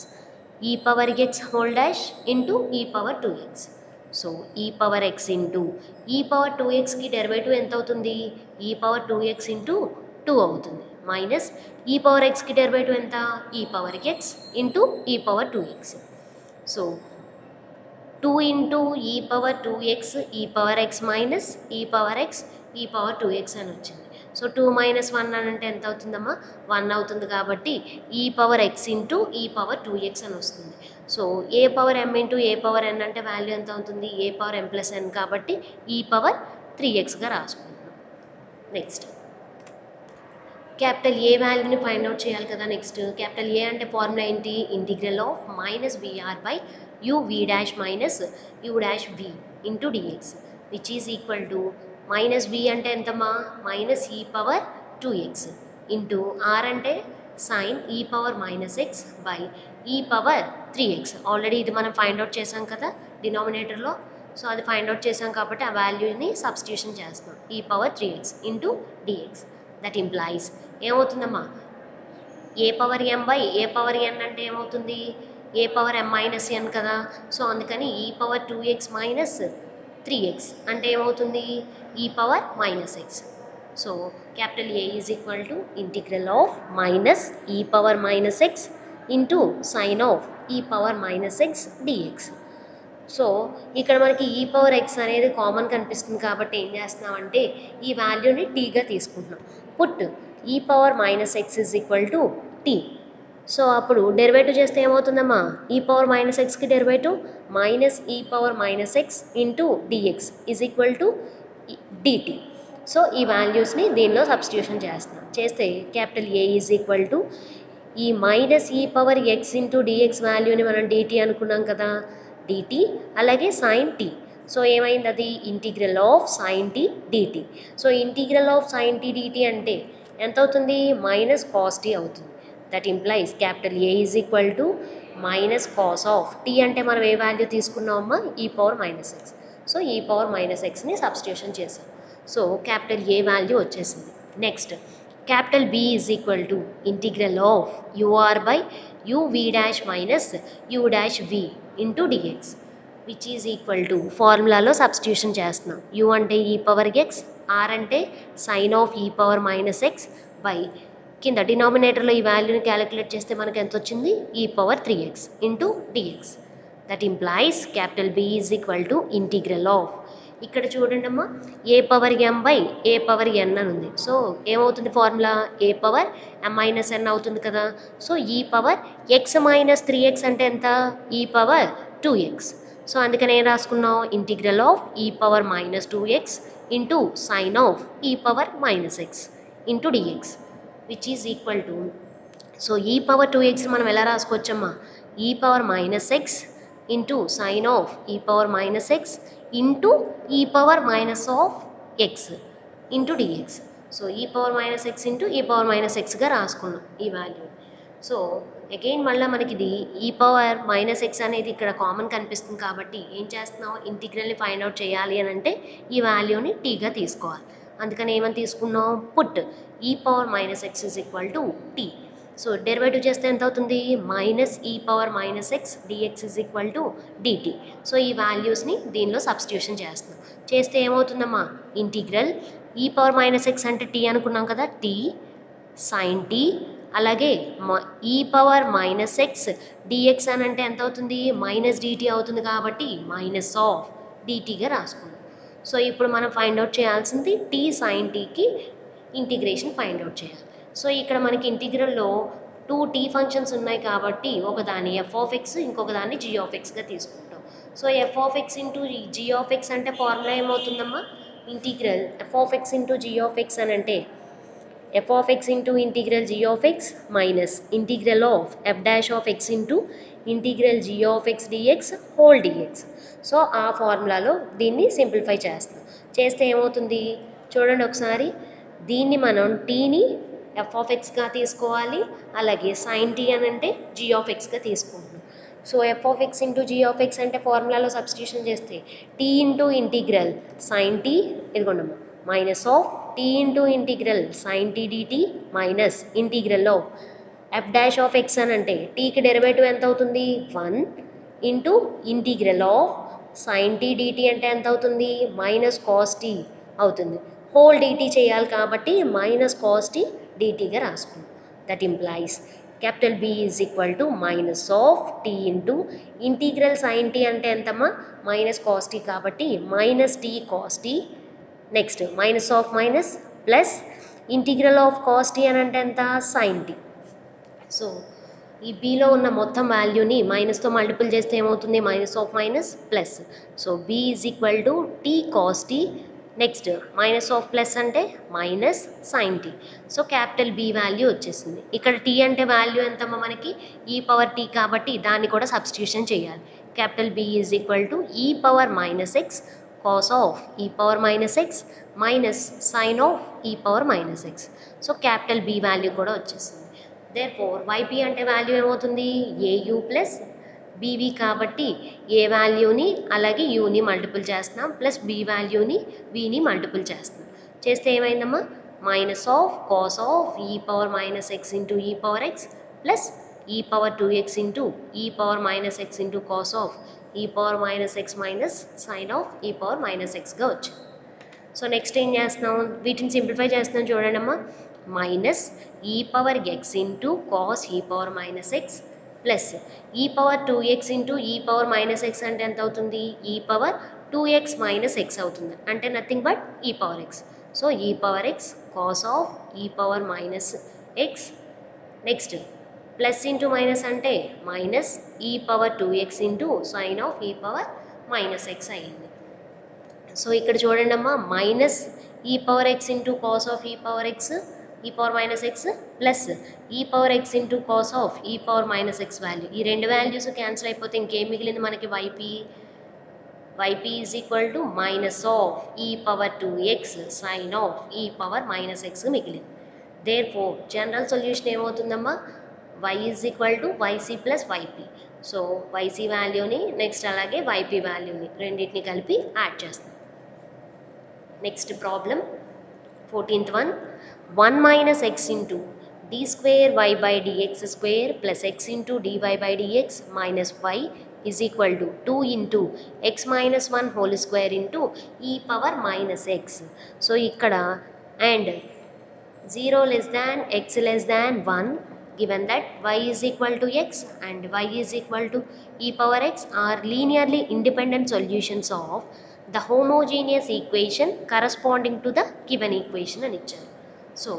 e power x whole dash into e power 2x. So e power x into e power 2xకి derivative ఎంత అవుతుంది ఈ power 2x into 2 అవుతుంది minus e power ఎక్స్కి derivative ఎంత ఈ power x into e power 2x. So 2 into e power 2x e power x minus e power X e power 2x అని వచ్చింది. So 2 minus 1 అని అంటే ఎంత అవుతుందమ్మా 1 అవుతుంది కాబట్టి ఈ power x into e power 2x అని వస్తుంది. So a power m into A power n అంటే వాల్యూ ఎంత అవుతుంది ఏ పవర్ m ప్లస్ n కాబట్టి ఈ పవర్ 3xగా రాసుకుంటున్నాం. నెక్స్ట్ క్యాపిటల్ ఏ వాల్యూని ఫైండ్ అవుట్ చేయాలి కదా. నెక్స్ట్ క్యాపిటల్ ఏ అంటే ఫార్ములా ఏంటి integral of minus b r by u v dash minus you dash v into dx which is equal to minus b అంటే ఎంతమ్మా minus e power 2x into r అంటే sine e power minus x by e power 3x. Already ఇది మనం find out చేసాం కదా డినామినేటర్లో. So అది find out చేసాం కాబట్టి ఆ వాల్యూని సబ్స్టిట్యూషన్ చేస్తాం e power 3x into dx. That implies ఏమవుతుందమ్మా e power m by a power ఎన్ అంటే ఏమవుతుంది ఏ పవర్ ఎం మైనస్ ఎన్ కదా. సో అందుకని ఈ పవర్ 2x మైనస్ 3x అంటే ఏమవుతుంది e power minus x. So capital A is equal to integral of minus e power minus x into sine of e power minus x d x. So ఇక్కడ మనకి ఈ power X అనేది common కనిపిస్తుంది కాబట్టి ఏం చేస్తున్నామంటే ఈ వాల్యూని టీగా తీసుకుంటున్నాం. Put e power minus x is equal to t. So అప్పుడు డెరివేటివ్ చేస్తే ఏమవుతుందమ్మా ఈ పవర్ మైనస్ ఎక్స్కి derivative minus e power minus x into dx is equal to dt. So ఈ వాల్యూస్ని దీనిలో సబ్స్టిట్యూషన్ చేస్తున్నాం. చేస్తే capital A is equal to e minus e power x into dx వాల్యూని మనం డిటి అనుకున్నాం కదా డిటి అలాగే సైన్ టీ. సో ఏమైంది అది integral of sine t dt. So integral of sine t dt అంటే ఎంత అవుతుంది మైనస్ కాస్ టీ అవుతుంది. That implies capital A is equal to minus cos of t అంటే మనం ఏ వాల్యూ తీసుకున్నామమ్మా e power minus x. So e power minus ఎక్స్ని substitution చేసాం. సో క్యాపిటల్ ఏ వాల్యూ వచ్చేసింది. Next capital B is equal to integral of you're by uv dash minus you dash v into dx which is equal to ఫార్ములాలో substitution చేస్తున్నాం. U అంటే e power x r అంటే sine of e power minus x by కింద డినామినేటర్లో ఈ వాల్యూని calculate చేస్తే మనకు ఎంత వచ్చింది e power 3x into dx. That implies capital B is equal to integral of ఇక్కడ చూడండి అమ్మా a power m by a power n అని ఉంది. సో ఏమవుతుంది formula a power m minus n అవుతుంది కదా. So e power x minus 3x అంటే ఎంత ఈ పవర్ 2x. సో అందుకని ఏం రాసుకున్నాం integral of e power minus 2x into sine of e power minus x into dx which is equal to so e power 2x మనం ఎలా రాసుకోవచ్చమ్మా e power minus x into sine of e power minus x into e power minus of X into dx. So e power minus x into e power minus ఎక్స్గా రాసుకున్నాం ఈ value. So again మళ్ళీ మనకి ఇది ఈ power minus X అనేది ఇక్కడ common కనిపిస్తుంది కాబట్టి ఏం చేస్తున్నాం ఇంటిగ్రల్ని ఫైండ్ అవుట్ చేయాలి అని అంటే ఈ వాల్యూని టీగా తీసుకోవాలి. అందుకని ఏమని తీసుకున్నాం put e power minus x is equal to t. So derivative చేస్తే ఎంత అవుతుంది minus e power minus x dx is equal to dt. So ఈ వాల్యూస్ని దీనిలో సబ్స్టిట్యూషన్ చేస్తున్నాం. చేస్తే ఏమవుతుందమ్మా integral e power minus x అంటే టీ అనుకున్నాం కదా టీ సైన్ టీ అలాగే ఈ పవర్ మైనస్ ఎక్స్ డిఎక్స్ అని అంటే ఎంత అవుతుంది మైనస్ డిటి అవుతుంది కాబట్టి మైనస్ ఆఫ్ డిటీగా రాసుకున్నాం. సో ఇప్పుడు మనం ఫైండ్ అవుట్ చేయాల్సింది టీ సైన్ టీకి ఇంటిగ్రేషన్ ఫైండ్ అవుట్ చేయాలి. సో ఇక్కడ మనకి ఇంటిగ్రల్లో 2t ఫంక్షన్స్ ఉన్నాయి కాబట్టి ఒకదాన్ని ఎఫ్ ఆఫ్ ఎక్స్ ఇంకొక దాన్ని జీ ఆఫ్ ఎక్స్గా తీసుకుంటాం. So f of X into g of x అంటే ఫార్ములా ఏమవుతుందమ్మా integral f of X into g of x అని అంటే f of X into integral g of x minus integral of f dash of X into integral g of x dx whole d x. So ఆ ఫార్ములాలో దీన్ని simplify చేస్తాం. చేస్తే ఏమవుతుంది చూడండి ఒకసారి దీన్ని మనం టీని ఎఫ్ ఆఫ్ ఎక్స్గా తీసుకోవాలి అలాగే సైన్ టీ అని అంటే జీ ఆఫ్ ఎక్స్గా తీసుకుంటున్నాం. So f of X into g of x అంటే ఫార్ములాలో సబ్స్టిట్యూషన్ చేస్తే t into integral sine t ఇదిగోండమ్మా minus of t into integral sine t d t minus integral of f dash of x అని అంటే టీకి derivative ఎంత అవుతుంది 1 into integral of sine t d t అంటే ఎంత అవుతుంది మైనస్ కాస్ టీ అవుతుంది. హోల్ డిటీ చేయాలి కాబట్టి మైనస్ కాస్ టీ డిటీగా రాసుకుంటాం. That implies capital B is equal to minus of t into integral sine t అంటే ఎంతమ్మా మైనస్ కాస్ టీ కాబట్టి minus t cos t next minus of minus plus integral of cos t అని అంటే ఎంత sign t. So ఈ బీలో ఉన్న మొత్తం వాల్యూని మైనస్తో మల్టిపుల్ చేస్తే ఏమవుతుంది minus of minus plus. So b is equal to t cos t next minus of plus అంటే minus sine t. So capital B value వచ్చేసింది. ఇక్కడ టీ అంటే వాల్యూ ఎంతమ్మా మనకి ఈ పవర్ టీ కాబట్టి దాన్ని కూడా సబ్స్టిట్యూషన్ చేయాలి. Capital B is equal to e power minus x cos of e power minus x minus sine of e power minus x. So capital B value కూడా వచ్చేసింది. దేర్ ఫోర్ వైపీ అంటే value ఏమవుతుంది a u plus BV కాబట్టి a వాల్యూని అలాగే యూని multiple చేస్తున్నాం plus b వాల్యూని విని మల్టిపుల్ చేస్తున్నాం. చేస్తే ఏమైందమ్మా minus of cos of e power minus x into e power x plus e power 2x into e power minus x into cos of e power minus x minus sine of e power minus ఎక్స్గా వచ్చింది. So next ఏం చేస్తున్నాం వీటిని simplify చేస్తున్నాం చూడండి అమ్మా minus e power x into cos ఈ power minus x plus e power 2x into e power minus x అంటే ఎంత అవుతుంది ఈ పవర్ 2x మైనస్ ఎక్స్ అవుతుంది అంటే నథింగ్ బట్ ఈ power x. So e power X cos of e power minus x next plus into minus అంటే minus e power 2x into sine of e power minus X అయ్యింది. So ఇక్కడ చూడండి అమ్మా minus e power x into cos of e power X e power minus x plus e power x into cos of e power minus X value ఈ రెండు values cancel అయిపోతే ఇంకేం మిగిలింది మనకి y p is equal to minus of e power 2x sine of e power minus x మిగిలింది. Therefore general solution ఏమవుతుందమ్మా y is equal to YC plus y p. So y c వాల్యూని next అలాగే వైపీ వాల్యూని రెండింటిని కలిపి యాడ్ చేస్తాం. Next problem 14th one 1 minus x into d square y by dx square plus x into dy by dx minus y is equal to 2 into x minus 1 whole square into e power minus x. So ikkada and 0 less than x less than 1 given that y is equal to x and y is equal to e power x are linearly independent solutions of the homogeneous equation corresponding to the given equation అని ఇచ్చారు. So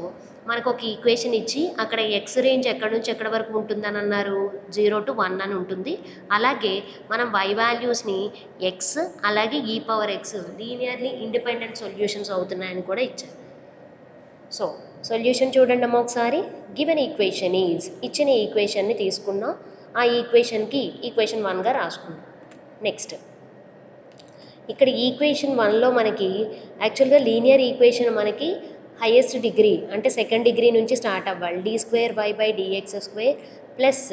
మనకు ఒక equation ఇచ్చి అక్కడ X range ఎక్కడి నుంచి ఎక్కడి వరకు ఉంటుందని అన్నారు 0 to 1 అని ఉంటుంది. అలాగే మనం వై వాల్యూస్ని ఎక్స్ అలాగే ఈ power X linearly independent solutions అవుతున్నాయని కూడా ఇచ్చారు. సో సొల్యూషన్ చూడండి అమ్మ ఒకసారి గివెన్ ఈక్వేషన్ ఈజ్ ఇచ్చిన ఈక్వేషన్ని తీసుకున్నాం ఆ ఈక్వేషన్కి ఈక్వేషన్ 1గా రాసుకున్నాం. నెక్స్ట్ ఇక్కడ ఈక్వేషన్ 1లో మనకి యాక్చువల్గా లీనియర్ ఈక్వేషన్ మనకి హైయెస్ట్ డిగ్రీ అంటే సెకండ్ డిగ్రీ నుంచి స్టార్ట్ అవ్వాలి d square why by dx square plus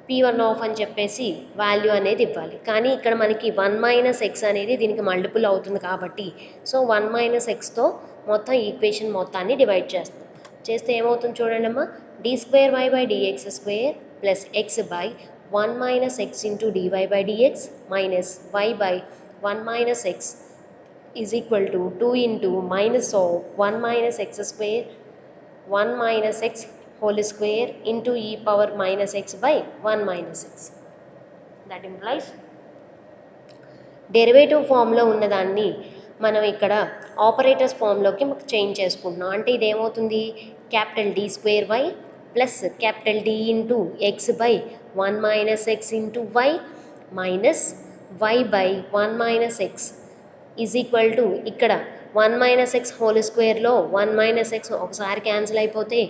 p1 of అని చెప్పేసి వాల్యూ అనేది ఇవ్వాలి. కానీ ఇక్కడ మనకి 1 మైనస్ ఎక్స్ అనేది దీనికి మల్టిపుల్ అవుతుంది కాబట్టి సో 1 మైనస్ ఎక్స్తో మొత్తం ఈక్వేషన్ మొత్తాన్ని డివైడ్ చేస్తాం. చేస్తే ఏమవుతుంది చూడండి అమ్మా d square why by dx square plus x by 1 minus x into dy by dx minus y by 1 minus x is equal to 2 into minus of 1 minus x square 1 minus x whole square into e power minus x by 1 minus x. That implies derivative ఫామ్లో ఉన్నదాన్ని మనం ఇక్కడ operators ఫామ్లోకి change చేసుకుంటున్నాం. అంటే ఇది ఏమవుతుంది capital D square y plus capital D into x by 1 minus x into y minus y by 1 minus x is equal to ఇక్కడ 1 minus x whole స్క్వేర్లో 1 మైనస్ ఎక్స్ ఒకసారి క్యాన్సిల్ అయిపోతే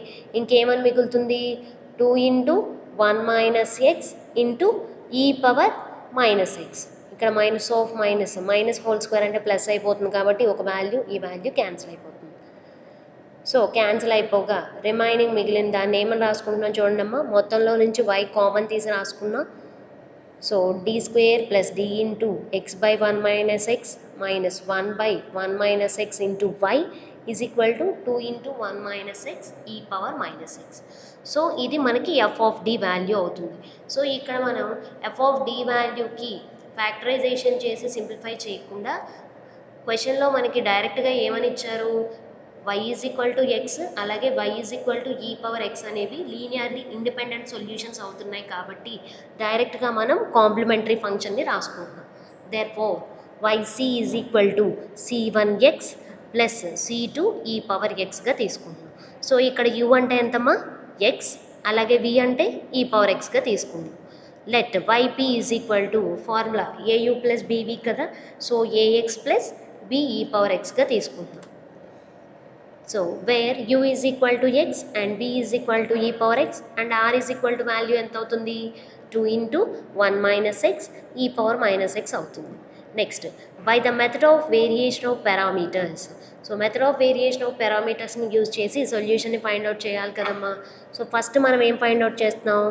ఇంకేమని మిగులుతుంది 2 into 1 minus x into e power minus x. ఇక్కడ minus of minus minus whole square అంటే plus అయిపోతుంది కాబట్టి ఒక వాల్యూ ఈ వాల్యూ క్యాన్సిల్ అయిపోతుంది. సో క్యాన్సిల్ అయిపోగా రిమైనింగ్ మిగిలిన దాన్ని ఏమని రాసుకుంటున్నాం చూడండి అమ్మా మొత్తంలో నుంచి y కామన్ తీసి రాసుకున్నాం. So d square plus d into x by 1 minus x minus 1 by 1 minus x into y is equal to 2 into 1 minus x e power minus x. So ఇది మనకి ఎఫ్ ఆఫ్ డి వాల్యూ అవుతుంది. So ఇక్కడ మనం f of d వాల్యూకి factorization చేసి simplify చేయకుండా క్వశ్చన్లో మనకి డైరెక్ట్గా ఏమని ఇచ్చారు y is equal to x అలాగే y is equal to e power x అనేవి లీనియర్లీ ఇండిపెండెంట్ సొల్యూషన్స్ అవుతున్నాయి కాబట్టి డైరెక్ట్గా మనం కాంప్లిమెంటరీ ఫంక్షన్ని రాసుకుంటున్నాం. Therefore yc is equal to c1x plus c2 e power ఎక్స్గా తీసుకుంటున్నాం. సో ఇక్కడ u అంటే ఎంతమ్మా ఎక్స్ అలాగే v అంటే ఈ పవర్ ఎక్స్గా తీసుకుంటున్నాం. Let yp is equal to formula au plus bv కదా so ax plus b e power ఎక్స్గా తీసుకుంటున్నాం. So where u is equal to x and b is equal to e power x and r is equal to value ఎంత అవుతుంది 2 into 1 minus x e power minus x అవుతుంది. Next by the method of variation of parameters. So method of variation of పారామీటర్స్ని use చేసి సొల్యూషన్ని find out చేయాలి కదమ్మా. So first మనం ఏం ఫైండ్ అవుట్ చేస్తున్నాం,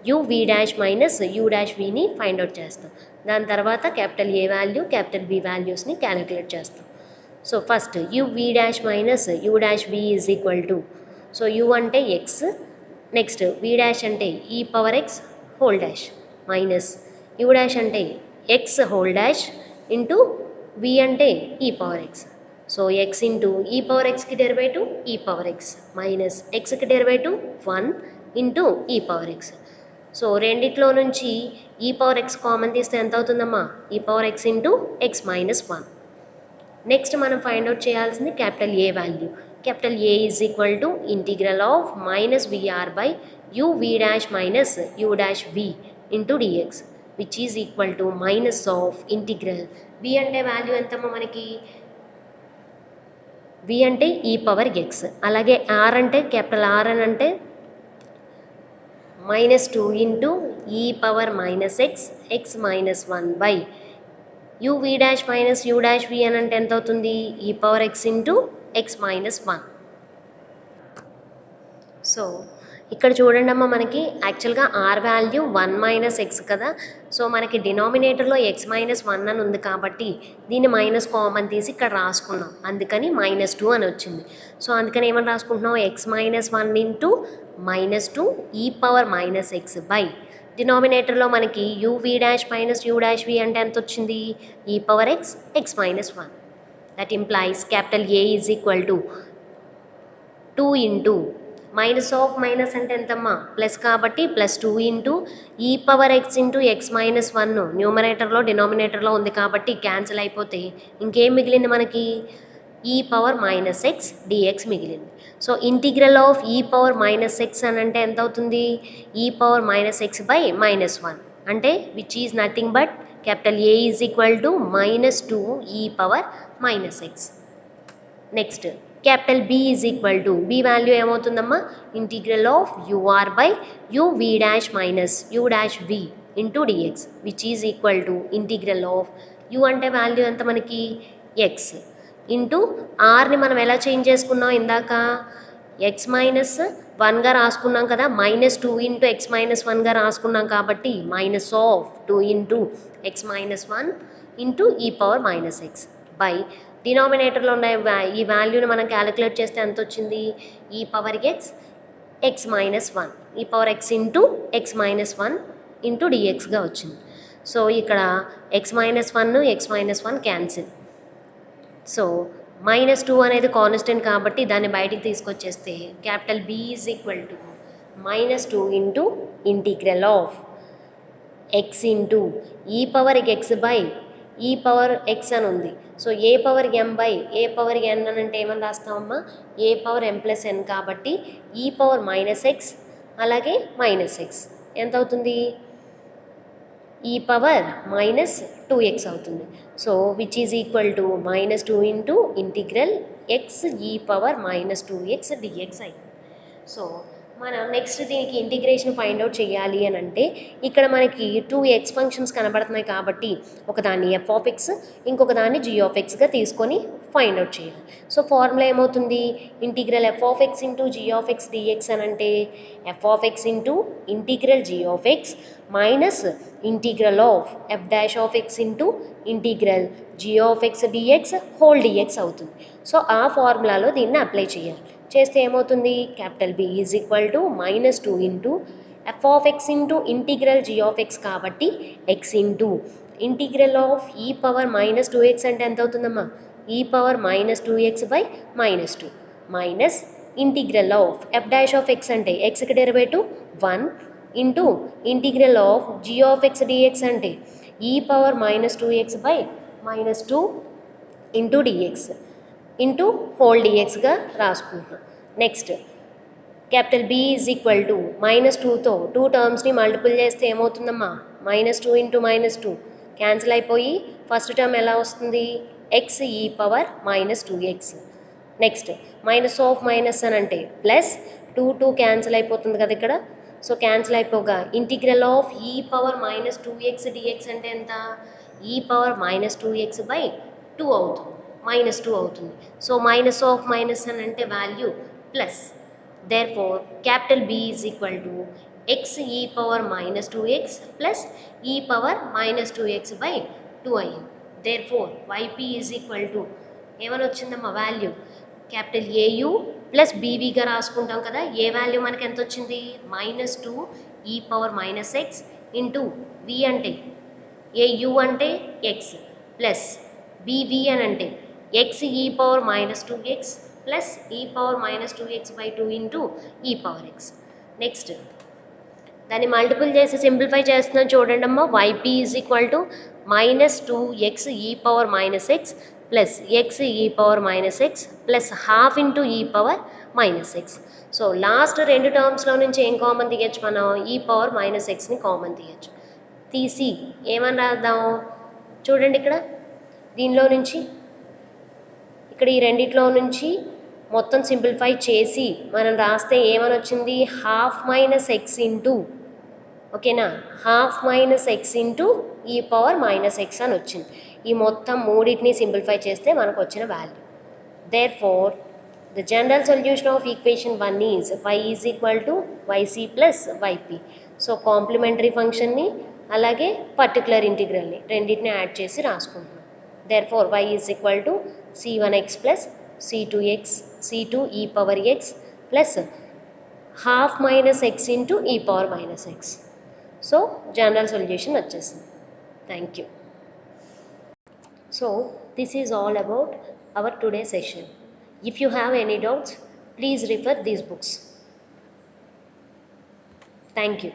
u v dash minus you dash వీని ఫైండ్ అవుట్ చేస్తాం. దాని తర్వాత క్యాపిటల్ ఏ వాల్యూ క్యాపిటల్ బి వాల్యూస్ని క్యాలిక్యులేట్ చేస్తాం. So first u v dash minus you dash we is equal to, so u అంటే ఎక్స్, నెక్స్ట్ వి డాష్ అంటే e power x whole dash minus you dash అంటే x whole dash into v అంటే e power x. So x into e power ఎక్స్కి derivative e power x minus ఎక్స్కి derivative 1 into e power x. So రెండిట్లో నుంచి ఈ power X common తీస్తే ఎంత అవుతుందమ్మా, e power x into x minus 1. Next మనం find out చేయాల్సింది capital A value. Capital A is equal to integral of minus VR by you we dash minus you dash v into dx which is equal to minus of integral v అంటే value ఎంతమ్మా మనకి, v అంటే e power x, అలాగే R అంటే capital R అని అంటే -2 into e power minus x x minus 1 by u v dash minus you dash v అని అంటే ఎంత అవుతుంది, ఈ power x into x minus 1. So ఇక్కడ చూడండి అమ్మ, మనకి యాక్చువల్గా ఆర్ వాల్యూ 1 మైనస్ ఎక్స్ కదా. సో మనకి డినామినేటర్లో ఎక్స్ మైనస్ 1 అని ఉంది కాబట్టి దీన్ని మైనస్ కామన్ తీసి ఇక్కడ రాసుకున్నాం, అందుకని -2 అని వచ్చింది. సో అందుకని ఏమని రాసుకుంటున్నాం, X minus 1 into -2 e power minus x by డినామినేటర్లో మనకి you v dash minus you dash వి అంటే ఎంత వచ్చింది, e power X x minus 1. That implies capital A is equal to 2 into minus of minus అంటే ఎంతమ్మా plus కాబట్టి +2 into e power x into x minus 1 న్యూమరేటర్లో డినామినేటర్లో ఉంది కాబట్టి క్యాన్సిల్ అయిపోతే ఇంకేం మిగిలింది మనకి, ఈ పవర్ మైనస్ ఎక్స్ డిఎక్స్ మిగిలింది. So integral of e power minus x అని అంటే ఎంత అవుతుంది, ఈ పవర్ మైనస్ ఎక్స్ బై -1 అంటే which is nothing but capital A is equal to -2 e power minus x. Next capital B is equal to, b value ఏమవుతుందమ్మా, integral of you're by u v dash minus you dash v into dx which is equal to integral of u అంటే value ఎంత మనకి X into ఆర్ని మనం ఎలా change చేసుకున్నాం ఇందాక, X minus 1గా రాసుకున్నాం కదా, -2 ఇంటూ ఎక్స్ మైనస్ 1గా రాసుకున్నాం కాబట్టి minus of 2 into x minus 1 into e power minus x by డినామినేటర్లో ఉన్న ఈ వాల్యూని మనం క్యాలిక్యులేట్ చేస్తే ఎంత వచ్చింది, e power X x minus 1 e power x into x minus 1 into డిఎక్స్గా వచ్చింది. సో ఇక్కడ x minus 1 x minus 1 cancel. So -2 అనేది కాన్స్టెంట్ కాబట్టి దాన్ని బయటికి తీసుకొచ్చేస్తే capital B is equal to -2 into integral of X into e power x by e power x అని ఉంది. So a power m by a power n అని అంటే ఏమని రాస్తామమ్మా, ఏ పవర్ ఎం ప్లస్ ఎన్ కాబట్టి ఈ పవర్ మైనస్ ఎక్స్ అలాగే మైనస్ ఎక్స్ ఎంత అవుతుంది, ఈ పవర్ -2x అవుతుంది. So which is equal to -2 into integral X e power -2x dx అయింది. సో మనం నెక్స్ట్ దీనికి ఇంటిగ్రేషన్ ఫైండ్ అవుట్ చేయాలి అని అంటే ఇక్కడ మనకి 2x ఫంక్షన్స్ కనబడుతున్నాయి కాబట్టి ఒకదాన్ని ఎఫ్ ఆఫ్ ఎక్స్ ఇంకొక దాన్ని జీ ఆఫ్ ఎక్స్గా తీసుకొని ఫైండ్ అవుట్ చేయాలి. సో ఫార్ములా ఏమవుతుంది, integral f of X into g of x dx అని అంటే f of X into integral g of x minus integral of f dash of X into integral g of x dx whole dx అవుతుంది. So ఆ ఫార్ములాలో దీన్ని apply చేయాలి. చేస్తే ఏమవుతుంది, capital B is equal to -2 into f of X into integral g of x కాబట్టి X into integral of e power -2x అంటే ఎంత అవుతుందమ్మా, e power -2x by -2 minus integral of f dash of x అంటే ఎక్స్కి derivative 1 into integral of g of x d x అంటే e power -2x by -2 into d x into whole డిఎక్స్గా రాసుకుంటున్నాం. Next capital B is equal to -2తో 2 టర్మ్స్ని multiple చేస్తే ఏమవుతుందమ్మా, -2 into -2 cancel అయిపోయి ఫస్ట్ టర్మ్ ఎలా వస్తుంది, x e power -2x. Next minus of minus అని అంటే ప్లస్ 2 క్యాన్సిల్ అయిపోతుంది కదా ఇక్కడ. So cancel అయిపోగా integral of e power -2x dx అంటే ఎంత, ఈ పవర్ మైనస్ 2x బై 2 అవుతుంది, మైనస్ 2 అవుతుంది. సో మైనస్ ఆఫ్ మైనస్ అని అంటే value plus. Therefore capital B is equal to x e power minus 2x plus e power minus 2x by 2 అయ్యింది. Therefore yp is equal to ఏమని వచ్చిందమ్మా value, capital au plus బీవీగా రాసుకుంటాం కదా. ఏ value మనకి ఎంత వచ్చింది, minus 2 e power minus x into v అంటే ఏయు అంటే ఎక్స్ ప్లస్ బీవీ అని అంటే x e power minus 2x plus e power minus 2x by 2 into e power x. Next దాన్ని మల్టిపుల్ చేసి సింప్లిఫై చేస్తున్నాం చూడండి అమ్మా. Y p is equal to minus 2x e power minus x plus x e power minus x plus half into e power minus x. So last రెండు టర్మ్స్లో నుంచి ఏం common తీయచ్చు మనం, ఈ పవర్ మైనస్ ఎక్స్ని కామన్ తీయచ్చు. తీసి ఏమని రాద్దాం చూడండి, ఇక్కడ దీనిలో నుంచి ఇక్కడ ఈ రెండిట్లో నుంచి మొత్తం సింప్లిఫై చేసి మనం రాస్తే ఏమని వచ్చింది, హాఫ్ మైనస్ ఎక్స్ ఇంటూ, ఓకేనా, half minus x into e power minus x అని వచ్చింది. ఈ మొత్తం మూడింటిని సింప్లిఫై చేస్తే మనకు వచ్చిన value. Therefore the general solution of equation 1 is y is equal to yc plus yp. So complementary ఫంక్షన్ని అలాగే పర్టికులర్ ఇంటిగ్రల్ని రెండింటిని యాడ్ చేసి రాసుకుంటున్నాం. Therefore y is equal to c1x plus c2x c2 e power x plus half minus x into e power minus x. So general solution వచ్చేసింది. Thank you. So this is all about our today's session. If you have any doubts, please refer these books. Thank you.